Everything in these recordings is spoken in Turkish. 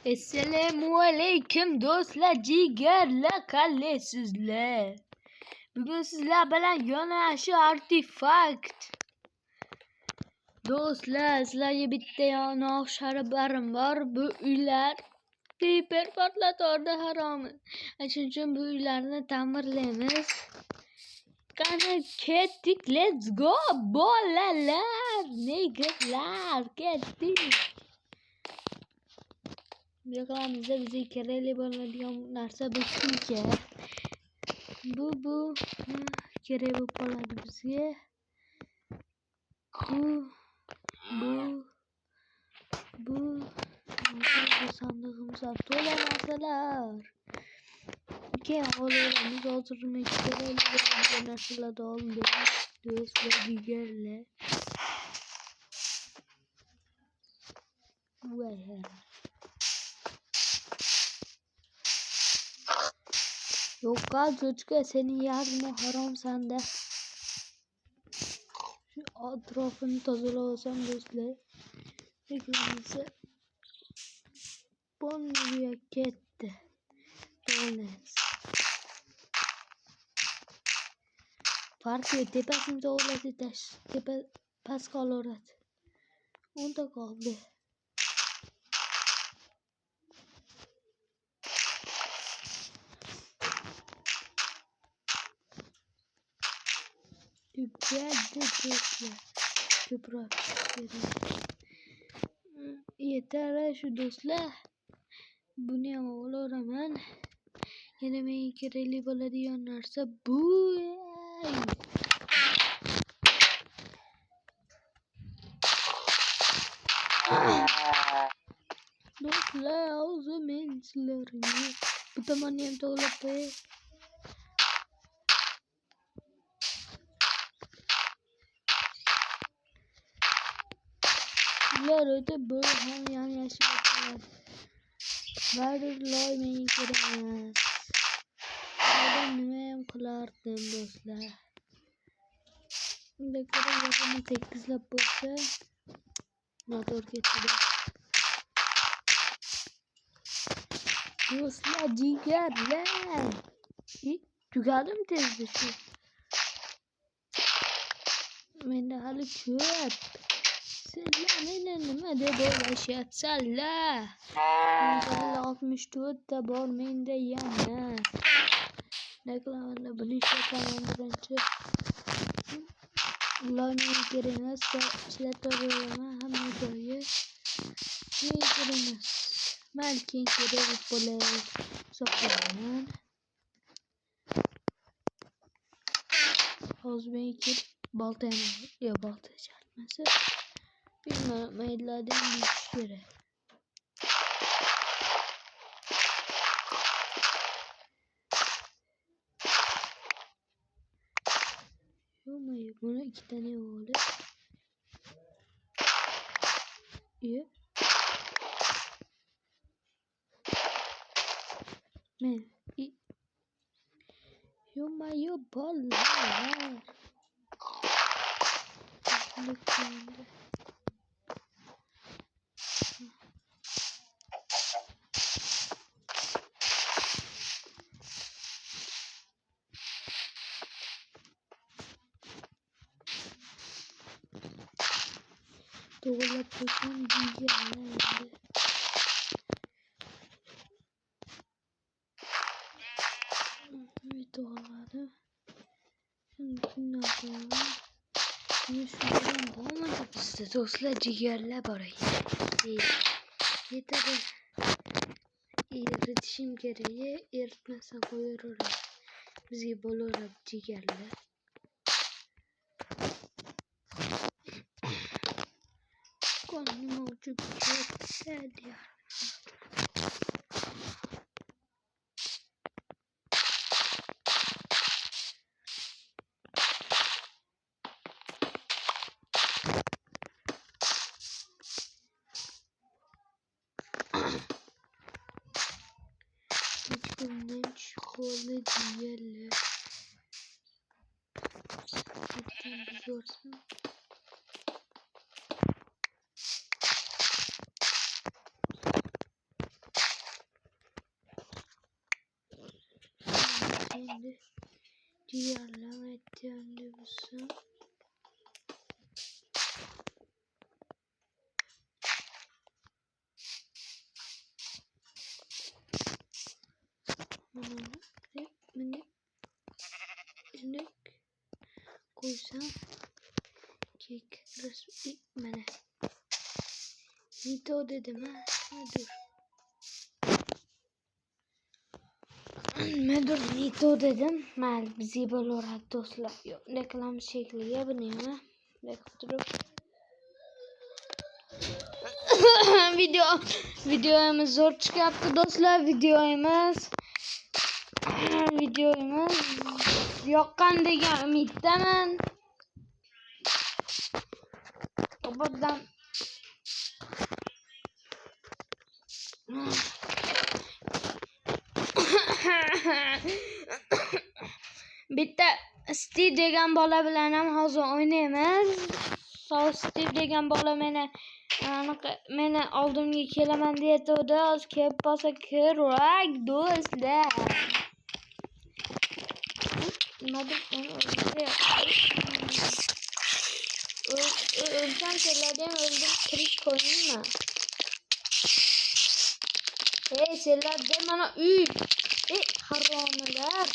Esselamu aleyküm do'stlar, jigarlar, qandaysizlar? Bugun sizlar bilan yana shu artefakt. Do'stlar, sizlarga bitta yana xabarim bor. Bu uylar hiperportlatorda haromi. Shuning uchun bu uylarni ta'mirlaymiz. Qani ketdik, let's go bolalar, nigirlar, ketdik. Yaqamizda bizga kerakli bo'ladigan narsa bu kulcha. Bu kerak bo'lib qoladi bizga. Bu sandig'imizda to'la narsalar. Keyin olamiz, hozir kerakli bo'ladigan narsalarni oldim. Do'stlar, jigarlar. Yok çocuğa, senin yardım haram sende. Şu etrafını tazelasam dostlar. Ekranımızı bomboya ketdi. Dolayız. Farkı tepesinde olası taş. Tepe pas kalorat. Onda kaldı. Tüprağı yeter şu dostlar. Bunu ama olur hemen. Yine menga kerakli bo'ladigan narsa bu. Do'stlar, hozir men sizlarga bu tomonni ham to'g'rilab qo'yay. Sizlar o'ta bu ham yashab qoladi. Baribir loy menga kerak emas. Nima ham qilardim do'stlar. Unda kerak tekizlab bo'lsa motor ketdi. Do'stlar, jigarlar. Tugadim tezda shu. Menda hali ko'p. Sizlar meni nima deb o'ylashyapsizlar? Menda 64 ta bor menda yana. Reklamada buni ishlataman birinchi. Ularni kerak emas, ishlataveraman hamma joyi. Kerak emas. Balki kerak bo'ladi. Hisoblayman. Hozir men balta chalmasa. Bilmem, maylardan bir kerak. Yo'q, buni ikki tane oldi. İyi. Men yo'q bolalar. To'g'rilab qo'ysam jigarlar. To'g'riladi. Shundan qo'yaman. Shundan bo'lmadi bizda do'stlar, jigarlar bor ekan. Yetadi. Eritishim kerak. Eritmasam qo'yaveradi. Bizga bo'laveradi jigarlar. Nima uchun ketdi? Bundan çıkalı diyelim. Buradan biliyorsun. endi jigarlam aytgandi bo'lsam. Endi qo'ysam kek resmi mana. Nito dedim dur. Medur Nito dedim. Mal bizi bo'laveradi do'stlar. Yo'q, reklam shekliga buni ham turib. Videomiz zo'r chiqyapti do'stlar. Videomiz yoqqan degan umiddaman. Oboddan bitta Steve degan bola bilan ham hozir o'ynaymiz. Steve degan bola meni oldimga kelaman deyatdi. Hozir kelib qolsa kerak do'stlar. Ölsem sellerden öldüm. Krik koyayım mı? Hey sellerden bana üy. Haramiler.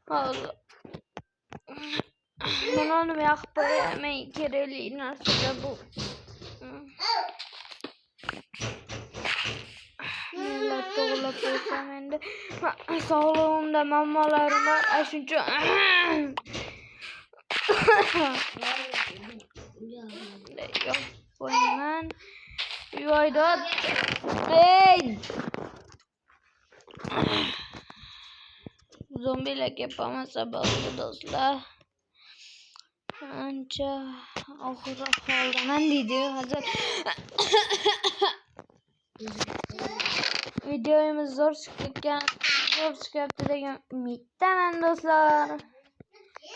Allah. Ben onu yapmayı kereli nasıl bu? Millet doğulap olsam endi sağlığımda mamalarım var. Şunca yok koyman. Yuayda hey zombilik yapamazsa bazı dostlar. Anca ahıra kaldıman video hazır. Videomuz zor çıkıptı degan umiddaman do'stlar.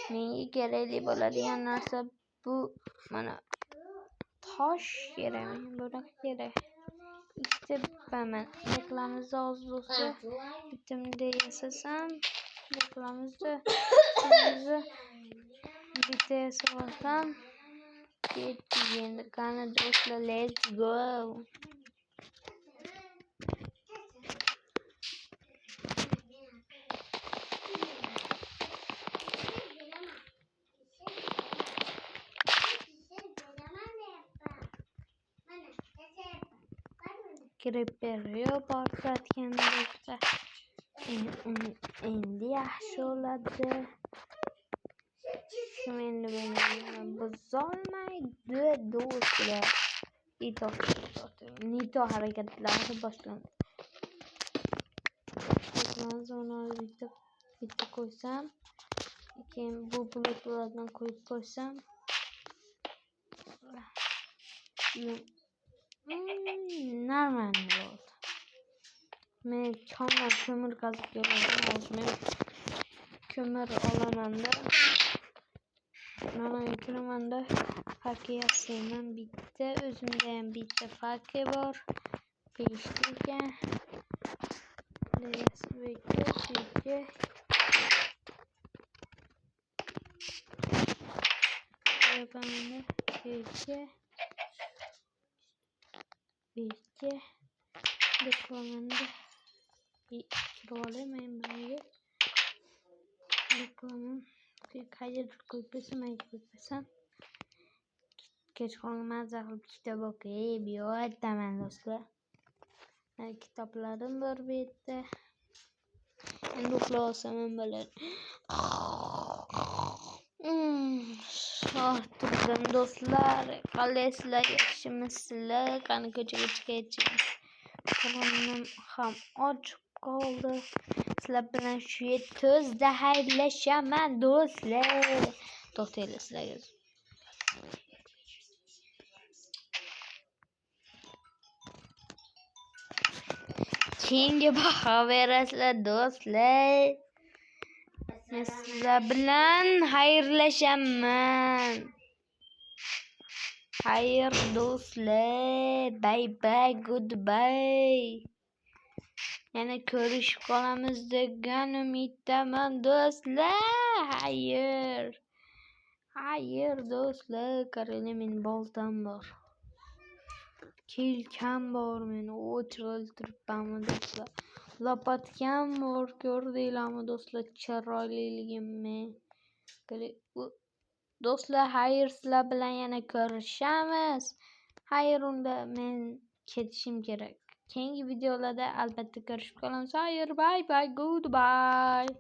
Menga kerakli bo'ladigan narsa bu mana tosh kerak, bunaqa kerak. Ikkita bipaman. Reklamimizni hozir do'stlar bitimda yasasam, reklamimizni bitta yasasam ketdi endi. Qani do'stlar, let's go. Creeper yaparken do'stlar endi yaxshi bo'ladi. Shu endi buni buzolmaydi do'stlar. Nito harakatlari boshlandi. Mana bitta qo'ysam, keyin bu bloklardan qo'yib qo'ysam normal bo'ldi. Men ko'mir qazib kelaman. Hozir men ko'mir olamanda. Mana o'tiramanda fakki yasayman. Bitta o'zimda ham bitta fakki bor. 5 ekan. Leysbekka yapamanda Bekka reklamanda kirolamayman bunga. Reklamam qayerdir qo'yib qo'ysam kech qolmasdan qilib kitob o'qib yotaman do'stlar. Kitoblarim bor bu yerda. Endi uxlab olsam ham bo'ladi. Turdim do'stlar. Qalaysizlar, yaxshimisizlar? Qani ko'chaga chiqaychi. Qo'lim ham ochib qoldi. Sizlar bilan shu tuzda xayrlashaman do'stlar. To'xtanglar sizlarga. Keyingi baho berasizlar do'stlar. Men sizlar bilan xayrlashaman. Xayr do'stlar. Bye bye, goodbye. Yana ko'rishib qolamiz degan umiddaman do'stlar. Xayr do'stlar. Qaranglar, men boltam bor. Kelkam bor, men o'chirib turibmanmi do'stlar. Lopatkam bor, ko'rdinglarmi do'stlar, chiroyliligimni. Do'stlar, xayr, sizlar bilan yana ko'rishamiz. Xayr, unda men ketishim kerak. Keyingi videolarda albatta ko'rishib qolamiz. Xayr, bye bye, goodbye.